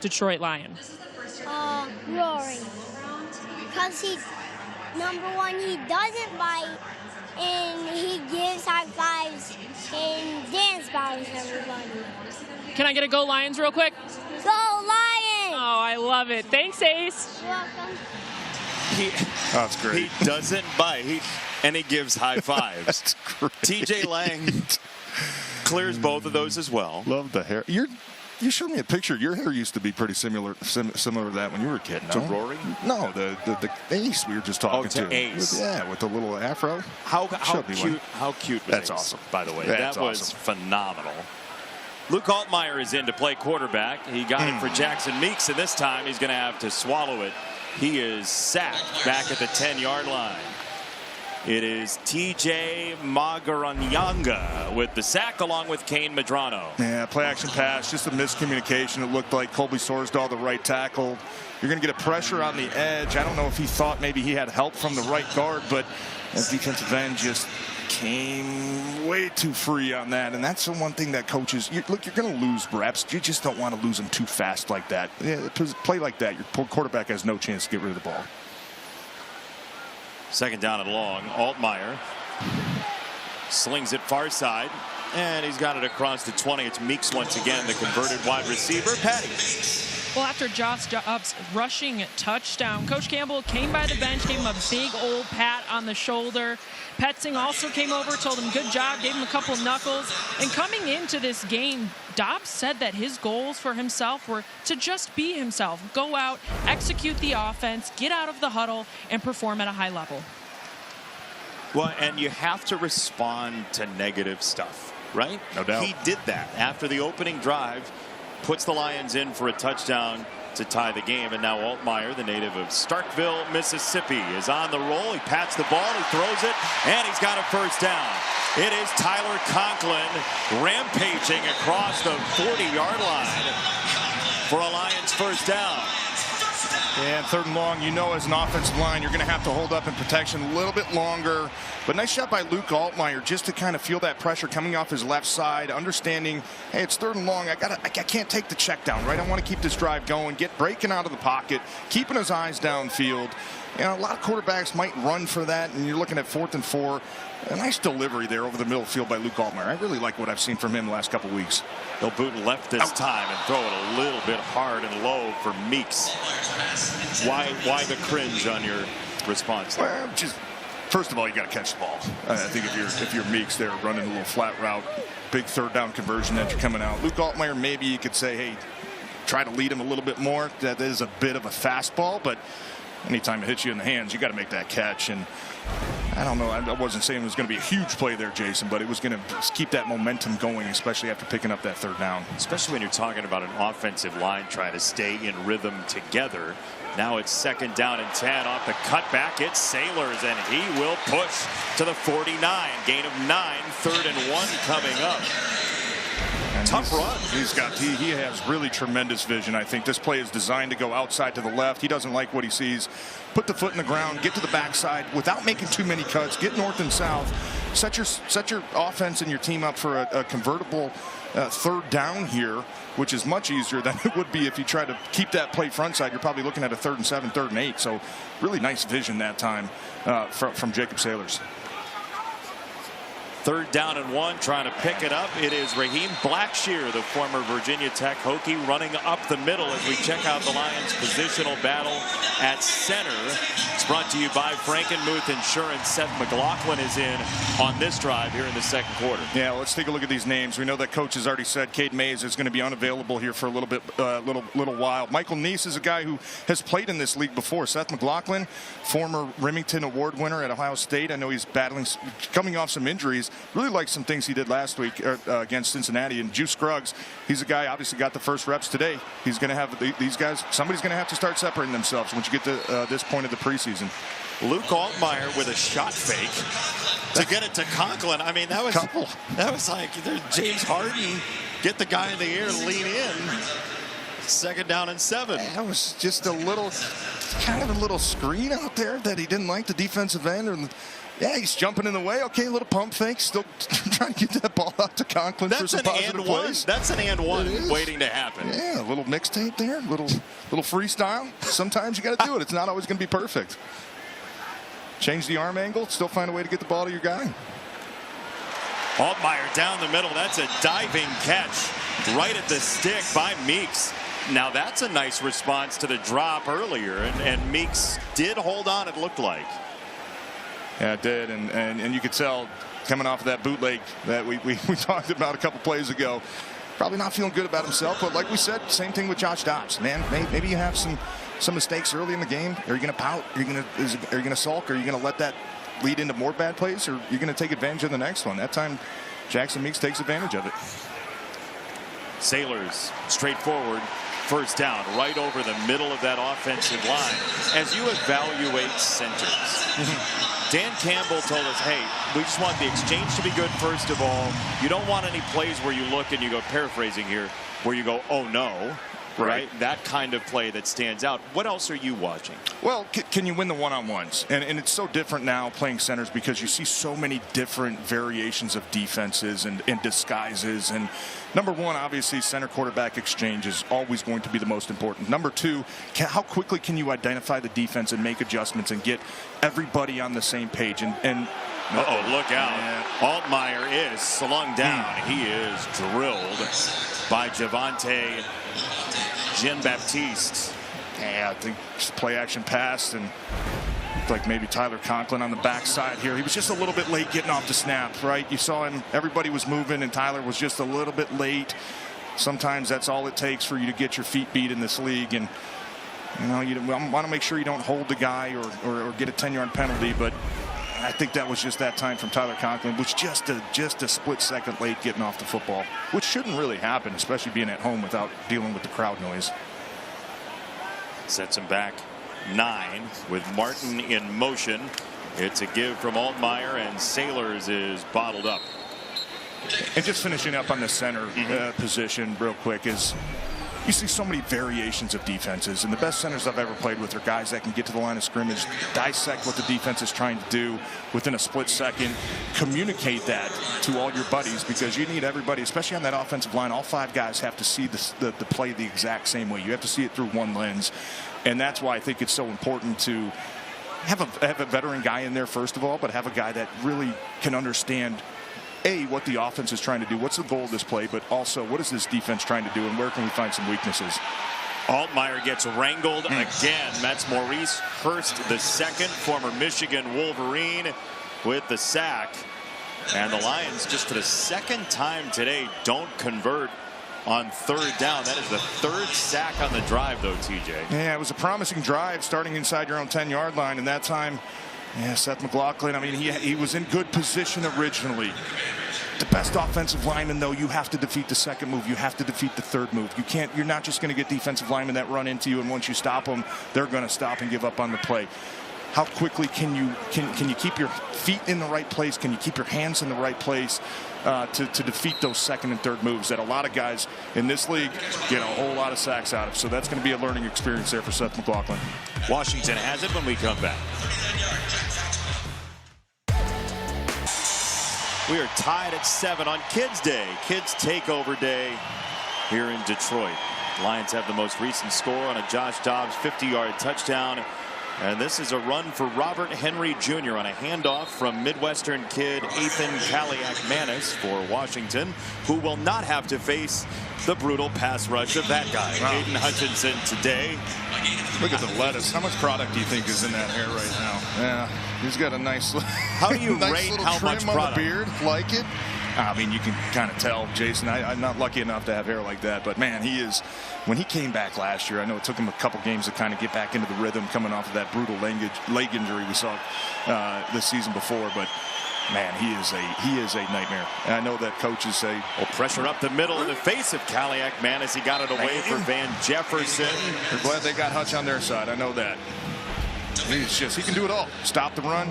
Detroit Lion? Rory. Because number one, he doesn't bite, and he gives high fives and dance bows everybody. Can I get a Go Lions real quick? Go Lions! Oh, I love it. Thanks, Ace. You're welcome. That's great. He doesn't bite, and he gives high fives. That's great. TJ Lang clears both of those as well. Love the hair. You showed me a picture. Your hair used to be pretty similar to that when you were a kid. No? To Rory? No, the Ace we were just talking to Ace. With the little afro. How cute was That's Ace, awesome. by the way. That's that was awesome. Phenomenal. Luke Altmaier is in to play quarterback. He got it for Jackson Meeks, and this time he's going to have to swallow it. He is sacked back at the 10-yard line. It is TJ Magaranyanga with the sack along with Kane Medrano. Yeah, play action pass, just a miscommunication. It looked like Colby Sorsdahl, the right tackle. You're going to get a pressure on the edge. I don't know if he thought maybe he had help from the right guard, but that defensive end just came way too free on that. And that's the one thing that coaches, look, you're going to lose reps. You just don't want to lose them too fast like that. Yeah, play like that, your quarterback has no chance to get rid of the ball. Second down and long. Altmaier slings it far side, and he's got it across the 20. It's Meeks once again, the converted wide receiver. Patty. Well, after Josh Dobbs' rushing touchdown, Coach Campbell came by the bench, gave him a big old pat on the shoulder. Petzing also came over, told him good job, gave him a couple knuckles. And coming into this game, Dobbs said that his goals for himself were to just be himself, go out, execute the offense, get out of the huddle, and perform at a high level. Well, and you have to respond to negative stuff, right? No doubt. He did that after the opening drive, puts the Lions in for a touchdown to tie the game. And now Altmaier, the native of Starkville, Mississippi, is on the roll. He pats the ball, he throws it, and he's got a first down. It is Tyler Conklin rampaging across the 40-yard line for a Lions first down. And third and long, as an offensive line, you're going to have to hold up in protection a little bit longer. But nice shot by Luke Altmaier just to kind of feel that pressure coming off his left side, understanding, hey, it's third and long. I can't take the check down, right? I want to keep this drive going, breaking out of the pocket, keeping his eyes downfield. A lot of quarterbacks might run for that, and you're looking at 4th and 4. A nice delivery there over the middle field by Luke Altmaier. I really like what I've seen from him the last couple weeks. He'll boot left this time and throw it a little bit hard and low for Meeks. Why the cringe on your response there? Well, first of all, you got to catch the ball. I think if you're Meeks there running a little flat route, big third down conversion that you're coming out. Luke Altmaier, maybe you could say, hey, try to lead him a little bit more. That is a bit of a fastball, but anytime it hits you in the hands, you got to make that catch. And I don't know. I wasn't saying it was going to be a huge play there, Jason, but it was going to keep that momentum going, especially after picking up that third down. Especially when you're talking about an offensive line trying to stay in rhythm together. Now it's second down and 10 off the cutback. It's Sailors, and he will push to the 49. Gain of 9. 3rd and 1 coming up. And tough run. He has really tremendous vision. I think this play is designed to go outside to the left. He doesn't like what he sees. Put the foot in the ground, get to the backside without making too many cuts, get north and south, set your offense and your team up for a convertible third down here, which is much easier than it would be if you try to keep that play front side. You're probably looking at a 3rd and 7, 3rd and 8. So really nice vision that time from Jacob Sailors. 3rd down and 1, trying to pick it up. It is Raheem Blackshear, the former Virginia Tech Hokie, running up the middle as we check out the Lions' positional battle at center. It's brought to you by Frankenmuth Insurance. Seth McLaughlin is in on this drive here in the second quarter. Yeah, let's take a look at these names. We know that coach has already said Cade Mays is going to be unavailable here for a little while. Michael Neese is a guy who has played in this league before. Seth McLaughlin, former Remington Award winner at Ohio State. I know he's coming off some injuries. Really liked some things he did last week against Cincinnati. And Juice Scruggs, he's a guy obviously got the first reps today. He's going to have these guys. Somebody's going to have to start separating themselves once you get to this point of the preseason. Luke Altmaier with a shot fake to get it to Conklin. I mean, that was like James Harden, get the guy in the air, lean in. 2nd down and 7. That was just a little screen out there that he didn't like, the defensive end. And Yeah, he's jumping in the way. Okay, a little pump fake. Still trying to get that ball out to Conklin for some positive plays. That's an and one waiting to happen. Yeah, a little mixtape there, little freestyle. Sometimes you got to do it. It's not always going to be perfect. Change the arm angle. Still find a way to get the ball to your guy. Altmaier down the middle. That's a diving catch right at the stick by Meeks. Now that's a nice response to the drop earlier, and Meeks did hold on, it looked like. Yeah, it did, and you could tell coming off of that bootleg that we talked about a couple plays ago, probably not feeling good about himself. But like we said, same thing with Josh Dobbs. Man, maybe you have some mistakes early in the game. Are you going to pout? Are you going to sulk? Are you going to let that lead into more bad plays? Or are you going to take advantage of the next one? That time, Jackson Meeks takes advantage of it. Sailors straightforward. First down, right over the middle of that offensive line. As you evaluate centers, Dan Campbell told us, hey, we just want the exchange to be good first of all. You don't want any plays where you look and you go, paraphrasing here, where you go, oh no. Right? That kind of play that stands out. What else are you watching? Well, can you win the one-on-ones? And it's so different now playing centers because you see so many different variations of defenses and disguises. And number one, obviously, center quarterback exchange is always going to be the most important. Number two, how quickly can you identify the defense and make adjustments and get everybody on the same page? And uh-oh, look out. Yeah. Altmaier is slung down. He is drilled by Javonte Jean-Baptiste. Yeah, I think just play action pass and like maybe Tyler Conklin on the backside here. He was just a little bit late getting off the snap, right? You saw him, everybody was moving and Tyler was just a little bit late. Sometimes that's all it takes for you to get your feet beat in this league. And you know, you want to make sure you don't hold the guy or get a 10-yard penalty, but I think that was just that time from Tyler Conklin, which just a split second late getting off the football, which shouldn't really happen, especially being at home without dealing with the crowd noise. Sets him back 9 with Martin in motion. It's a give from Altmaier, and Sailors is bottled up. And just finishing up on the center position real quick is you see so many variations of defenses, and the best centers I've ever played with are guys that can get to the line of scrimmage, dissect what the defense is trying to do within a split second, communicate that to all your buddies, because you need everybody, especially on that offensive line. All 5 guys have to see the play the exact same way. You have to see it through one lens, and that's why I think it's so important to have a veteran guy in there first of all, but have a guy that really can understand what the offense is trying to do, what's the goal of this play, but also what is this defense trying to do and where can we find some weaknesses. Altmaier gets wrangled again. That's Maurice Hurst II, former Michigan Wolverine, with the sack. And the Lions, just for the second time today, don't convert on third down. That is the 3rd sack on the drive, though, TJ. Yeah, it was a promising drive starting inside your own 10-yard line, and that time, yeah, Seth McLaughlin, I mean, he was in good position originally. The best offensive lineman, though, you have to defeat the second move. You have to defeat the third move. You're not just going to get defensive linemen that run into you, and once you stop them, they're going to stop and give up on the play. How quickly can you keep your feet in the right place? Can you keep your hands in the right place to defeat those second and third moves that a lot of guys in this league get a whole lot of sacks out of? So that's going to be a learning experience there for Seth McLaughlin. Washington has it when we come back. We are tied at 7 on Kids Day, Kids Takeover Day here in Detroit. Lions have the most recent score on a Josh Dobbs 50-yard touchdown. And this is a run for Robert Henry Jr. on a handoff from Midwestern kid Ethan Kaliak-Manis for Washington, who will not have to face the brutal pass rush of that guy. Wow. Aiden Hutchinson today. Look at the lettuce. How much product do you think is in that hair right now? Yeah, he's got a nice. How do you nice rate how much trim product? On the beard? Like it? I mean, you can kind of tell, Jason. I'm not lucky enough to have hair like that, but man, he is. When he came back last year, I know it took him a couple games to kind of get back into the rhythm, coming off of that brutal leg injury we saw this season before. But man, he is a nightmare. And I know that coaches say, well, pressure up the middle in the face of Kaliak-Manis. He got it away for Van Jefferson. They're glad they got Hutch on their side. I know that. He can do it all. Stop the run.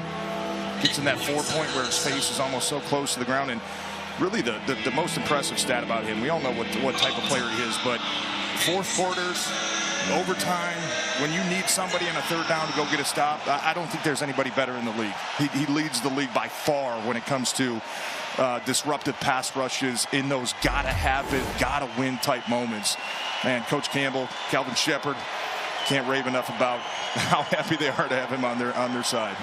Gets in that 4-point where his face is almost so close to the ground. And really the most impressive stat about him, we all know what type of player he is, but fourth quarters, overtime, when you need somebody in a third down to go get a stop, I don't think there's anybody better in the league. He leads the league by far when it comes to disruptive pass rushes in those gotta have it, gotta win type moments. And Coach Campbell, Calvin Shepard, can't rave enough about how happy they are to have him on their side.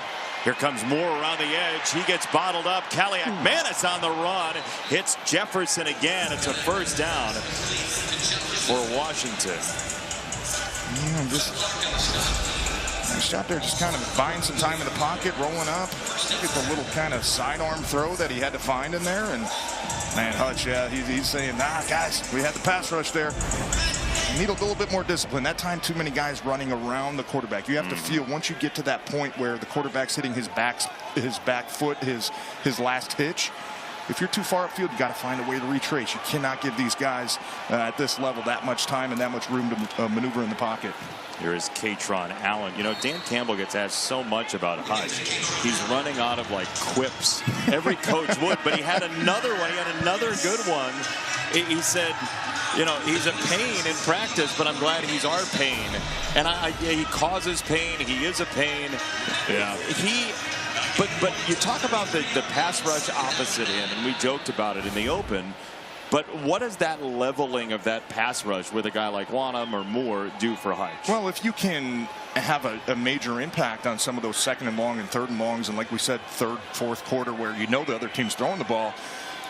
Here comes Moore around the edge. He gets bottled up. Kaliak-Manis on the run. Hits Jefferson again. It's a first down for Washington. Yeah, nice shot there, just kind of buying some time in the pocket, rolling up. Get the little kind of sidearm throw that he had to find in there. And man, Hutch, yeah, he's saying, nah, guys, we had the pass rush there. Need a little bit more discipline. That time, too many guys running around the quarterback. You have to feel once you get to that point where the quarterback's hitting his back foot, his last hitch. If you're too far upfield, you got to find a way to retrace. You cannot give these guys at this level that much time and that much room to maneuver in the pocket. Here is Katron Allen. You know, Dan Campbell gets asked so much about Hutch. He's running out of like quips. Every coach would, but he had another one. He had another good one. He said, you know, he's a pain in practice, but I'm glad he's our pain. And he causes pain. He is a pain. Yeah. But you talk about the pass rush opposite him, and we joked about it in the open. But what does that leveling of that pass rush with a guy like Wanham or Moore do for Hutch? Well, if you can have a major impact on some of those second and long and third and longs, and like we said, third, fourth quarter, where you know the other team's throwing the ball,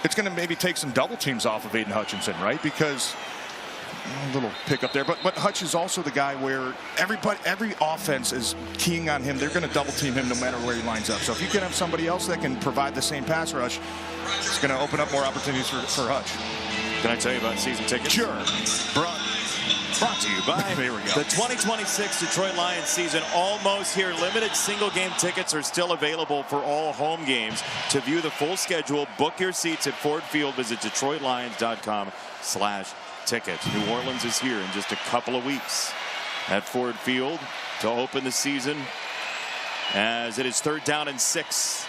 it's going to maybe take some double teams off of Aiden Hutchinson, right? Because a little pick up there, but Hutch is also the guy where every offense is keying on him. They're going to double team him no matter where he lines up. So if you can have somebody else that can provide the same pass rush, it's going to open up more opportunities for Hutch. Can I tell you about season tickets? Sure. Brought to you by there we go. The 2026 Detroit Lions season almost here. Limited single game tickets are still available for all home games. To view the full schedule, book your seats at Ford Field. Visit DetroitLions.com/tickets. New Orleans is here in just a couple of weeks at Ford Field to open the season, as it is 3rd down and 6.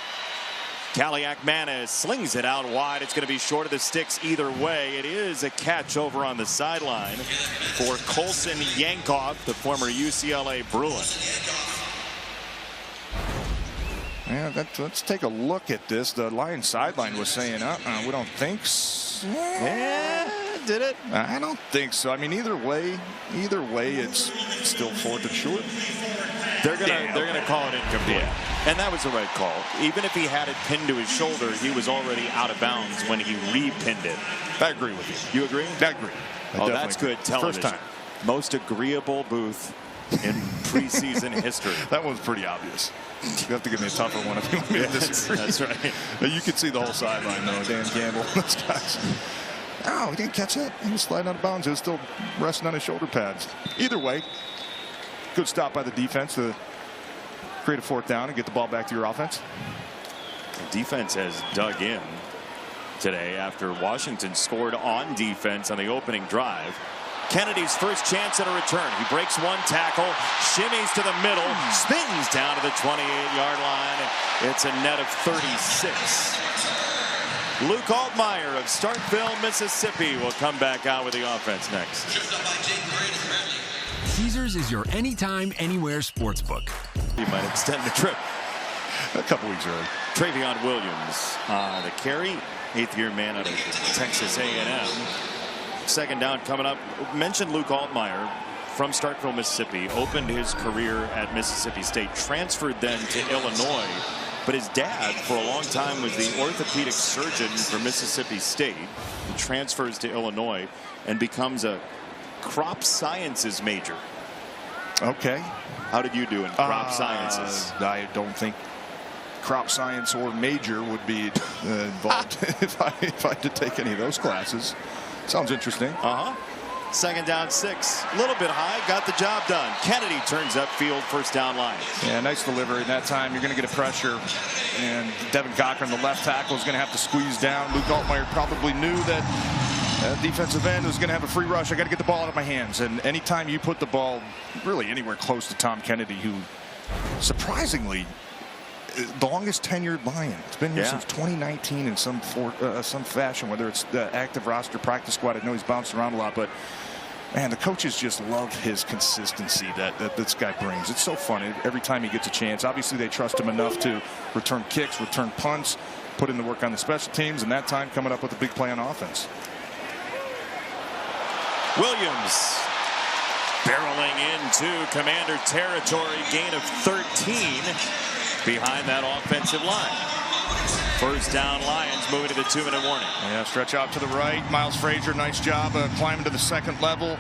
Kaliak-Manis slings it out wide. It's going to be short of the sticks either way. It is a catch over on the sideline for Colson Yankoff, the former UCLA Bruin. Yeah, let's take a look at this. The Lions sideline was saying, we don't think so. Yeah, did it? I don't think so. I mean, either way, it's still 4th and short. They're gonna call it incomplete. Yeah. And that was the right call. Even if he had it pinned to his shoulder, he was already out of bounds when he re-pinned it. I agree with you. You agree? I agree. Oh, that's good television. First time. Most agreeable booth in preseason history. That one's pretty obvious. You have to give me a tougher one if you want me to disagree. That's right. You can see the whole sideline, though. Dan Campbell, those guys. Oh, he didn't catch it. He was sliding out of bounds. He was still resting on his shoulder pads. Either way, good stop by the defense to create a 4th down and get the ball back to your offense. The defense has dug in today after Washington scored on defense on the opening drive. Kennedy's first chance at a return. He breaks one tackle, shimmies to the middle, spins down to the 28-yard line. It's a net of 36. Luke Altmaier of Starkville, Mississippi will come back out with the offense next. Caesars is your anytime, anywhere sportsbook. You might extend the trip a couple weeks early. Travion Williams, the carry, 8th-year man out of Texas A&M. 2nd down coming up. Mentioned Luke Altmaier from Starkville, Mississippi. Opened his career at Mississippi State. Transferred then to Illinois. But his dad, for a long time, was the orthopedic surgeon for Mississippi State. He transfers to Illinois and becomes a crop sciences major. Okay. How did you do in crop sciences? I don't think crop science or major would be involved if I had to take any of those classes. Sounds interesting. 2nd down 6. A little bit high. Got the job done. Kennedy turns upfield. 1st down Lions. Yeah, nice delivery. In that time, you're going to get a pressure. And Devin Cochran, the left tackle, is going to have to squeeze down. Luke Altmaier probably knew that defensive end was going to have a free rush. I got to get the ball out of my hands. And anytime you put the ball really anywhere close to Tom Kennedy, who surprisingly the longest tenured Lion. It's been here since 2019 in some fashion, whether it's the active roster, practice squad. I know he's bounced around a lot, but Man, the coaches just love his consistency that this guy brings. It's so fun every time he gets a chance. Obviously, they trust him enough to return kicks, return punts, put in the work on the special teams, and that time coming up with a big play on offense. Williams barreling into Commander territory, gain of 13 behind that offensive line. First down, Lions moving to the 2-minute warning. Yeah, stretch out to the right. Miles Frazier, nice job climbing to the second level.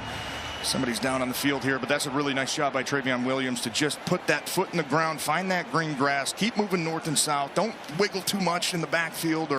Somebody's down on the field here, but that's a really nice job by Travion Williams to just put that foot in the ground, find that green grass, keep moving north and south. Don't wiggle too much in the backfield.